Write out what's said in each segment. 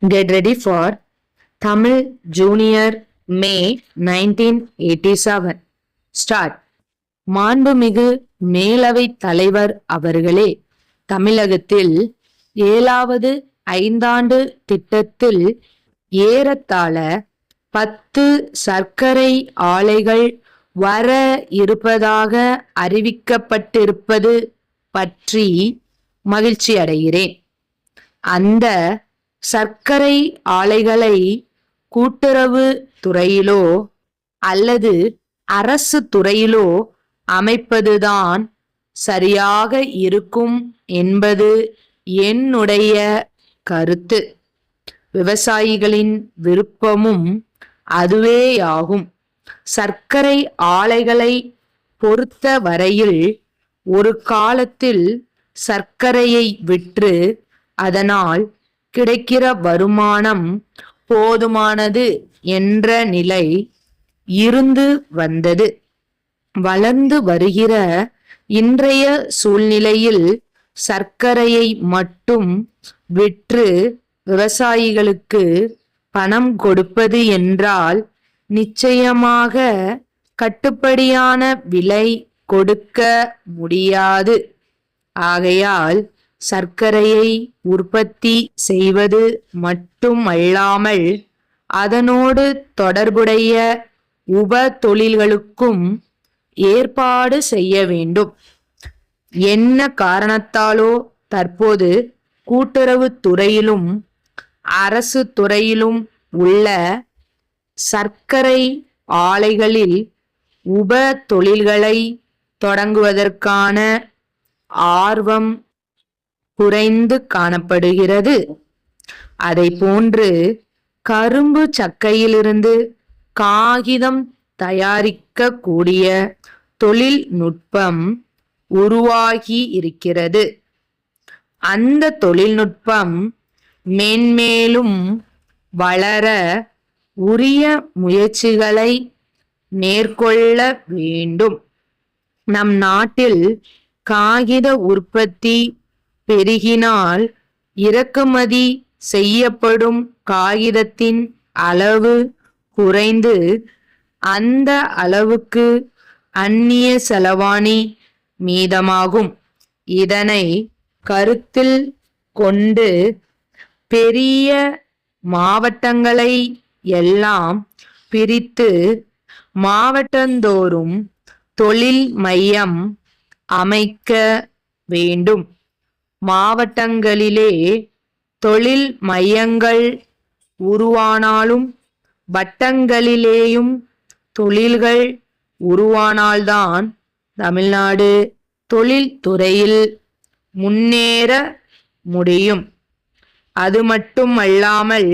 Get ready for Tamil Junior May 1987. Start. மாண்புமிகு மேலவைத் தலைவர் அவர்களே, தமிழகத்தில் 7வது ஐந்தாண்டு திட்டத்தில் ஏறத்தாழ 10 சர்க்கரை ஆலைகள் வர இருப்பதாக அறிவிக்கப்பட்டிருப்பது பற்றி மகிழ்ச்சி அடைகிறேன். அந்த சர்க்கரை ஆலைகளை கூட்டுறவு துறையிலோ அல்லது அரசு துறையிலோ அமைப்பதுதான் சரியாக இருக்கும் என்பது என்னுடைய கருத்து. விவசாயிகளின் விருப்பமும் அதுவேயாகும். சர்க்கரை ஆலைகளை பொறுத்த வரையில் ஒரு காலத்தில் சர்க்கரையை விற்று அதனால் கிடைக்கிற வருமானம் போதுமானது என்ற நிலை இருந்து வந்தது. வளர்ந்து வருகிற இன்றைய சூழ்நிலையில் சர்க்கரையை மட்டும் விற்று விவசாயிகளுக்கு பணம் கொடுப்பது என்றால் நிச்சயமாக கட்டுப்படியான விலை கொடுக்க முடியாது. ஆகையால் சர்க்கரையை உற்பத்தி செய்வது மட்டுமல்லாமல் அதனோடு தொடர்புடைய உப தொழில்களுக்கும் ஏற்பாடு செய்ய வேண்டும். என்ன காரணத்தாலோ தற்போது கூட்டுறவு துறையிலும் அரசு துறையிலும் உள்ள சர்க்கரை ஆலைகளில் உப தொழில்களை தொடங்குவதற்கான ஆர்வம் குறைந்து காணப்படுகிறது. அதை போன்று கரும்பு சக்கையிலிருந்து காகிதம் தயாரிக்க கூடிய தொழில்நுட்பம் உருவாகி இருக்கிறது. அந்த தொழில்நுட்பம் மென்மேலும் வளர உரிய முயற்சிகளை மேற்கொள்ள வேண்டும். நம் நாட்டில் காகித உற்பத்தி பெருகினால் இறக்குமதி செய்யப்படும் காகிதத்தின் அளவு குறைந்து அந்த அளவுக்கு அந்நிய செலவாணி மீதமாகும். இதனை கருத்தில் கொண்டு பெரிய மாவட்டங்களை எல்லாம் பிரித்து மாவட்டந்தோறும் தொழில் மையம் அமைக்க வேண்டும். மாவட்டங்களிலே தொழில் மையங்கள் உருவானாலும் வட்டங்களிலேயும் தொழில்கள் உருவானால்தான் தமிழ்நாடு தொழில் துறையில் முன்னேற முடியும். அது மட்டுமல்லாமல்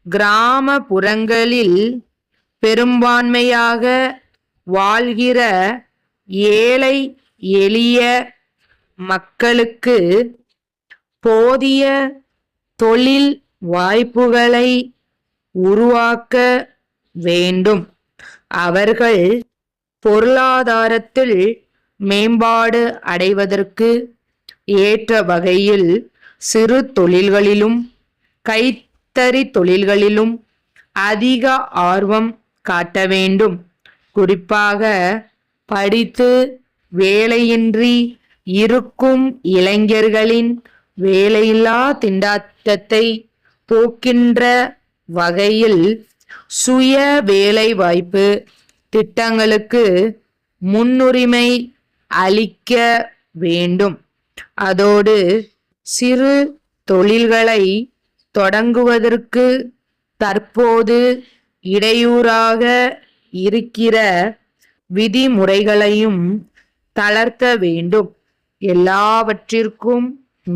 கிராமப்புறங்களில் பெரும்பான்மையாக வாழ்கிற ஏழை எளிய மக்களுக்கு போதிய தொழில் வாய்ப்புகளை உருவாக்க வேண்டும். அவர்கள் பொருளாதாரத்தில் மேம்பாடு அடைவதற்கு ஏற்ற வகையில் சிறு தொழில்களிலும் கைத்தறி தொழில்களிலும் அதிக ஆர்வம் காட்ட வேண்டும். குறிப்பாக படித்து வேலையின்றி இருக்கும் இளைஞர்களின் வேலையில்லா திண்டாட்டத்தை போக்கின்ற வகையில் சுய வேலை வாய்ப்பு திட்டங்களுக்கு முன்னுரிமை அளிக்க வேண்டும். அதோடு சிறு தொழில்களை தொடங்குவதற்கு தற்போது இடையூறாக இருக்கிற விதிமுறைகளையும் தளர்த்த வேண்டும். எல்லாவற்றிற்கும்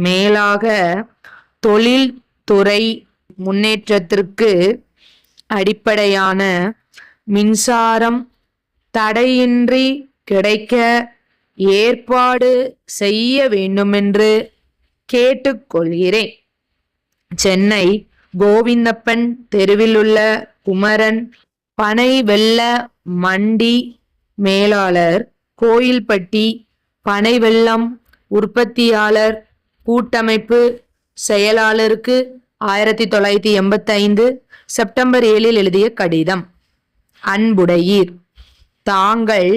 மேலாக தொழில்துறை முன்னேற்றத்திற்கு அடிப்படையான மின்சாரம் தடையின்றி கிடைக்க ஏற்பாடு செய்ய வேண்டுமென்று கேட்டுக்கொள்கிறேன். சென்னை கோவிந்தப்பன் தெருவில் உள்ள குமரன் பனை வெள்ள மண்டி மேலாளர், கோயில்பட்டி பனை வெல்லம் உற்பத்தியாளர் கூட்டமைப்பு செயலாளருக்கு 1985 செப்டம்பர் 7 எழுதிய கடிதம். அன்புடையீர், தாங்கள்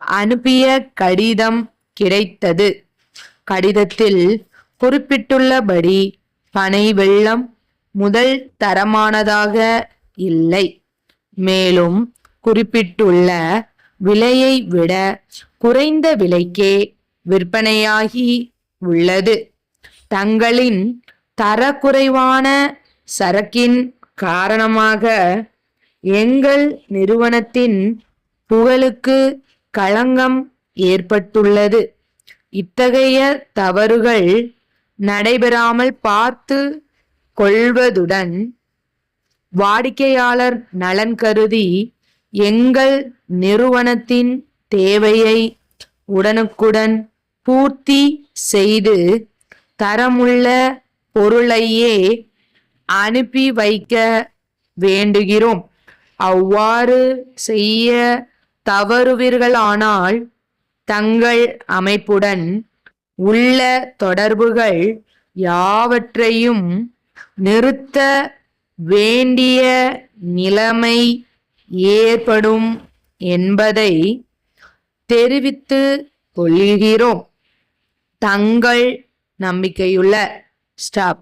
அனுப்பிய கடிதம் கிடைத்தது. கடிதத்தில் குறிப்பிட்டுள்ளபடி பனை வெல்லம் முதல் தரமானதாக இல்லை. மேலும் குறிப்பிட்டுள்ள விலையை விட குறைந்த விலைக்கே விற்பனையாகி உள்ளது. தங்களின் தரக்குறைவான சரக்கின் காரணமாக எங்கள் நிறுவனத்தின் புகழுக்கு களங்கம் ஏற்பட்டுள்ளது. இத்தகைய தவறுகள் நடைபெறாமல் பார்த்து கொள்வதுடன் வாடிக்கையாளர் நலன் கருதி எங்கள் நிறுவனத்தின் தேவையை உடனுக்குடன் பூர்த்தி செய்து தரமுள்ள பொருளையே அனுப்பி வைக்க வேண்டுகிறோம். அவ்வாறு செய்ய தவறுவீர்களானால் தங்கள் அமைப்புடன் உள்ள தொடர்புகள் யாவற்றையும் நிறுத்த வேண்டிய நிலைமை ஏற்படும் என்பதை தெரிவித்து கொள்கிறோம். தங்கள் நம்பிக்கையுள்ள ஸ்டாப்.